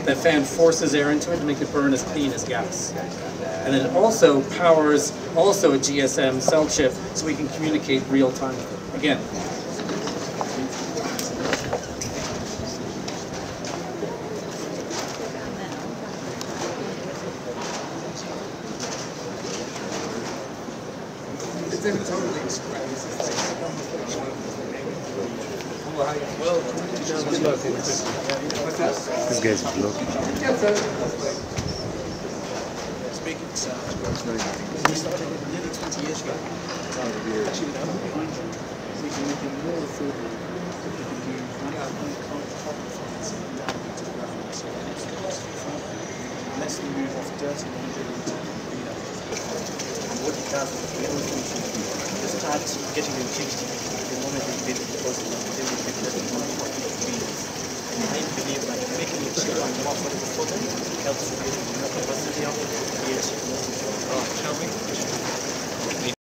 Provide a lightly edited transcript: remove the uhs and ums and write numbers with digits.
That fan forces air into it to make it burn as clean as gas. And then it also powers also a GSM cell chip so we can communicate real time with it. Again, this guy's blocking. Speaking to Sam, we started it nearly 20 years ago. Actually, we can make it more affordable. We can do less than move off dirty laundry into clean up. And what you have is add to getting your utility in one of the big deposits, then we can let them know what the convenience. And I believe that making it cheaper and more affordable for them helps with the capacity of the shall we?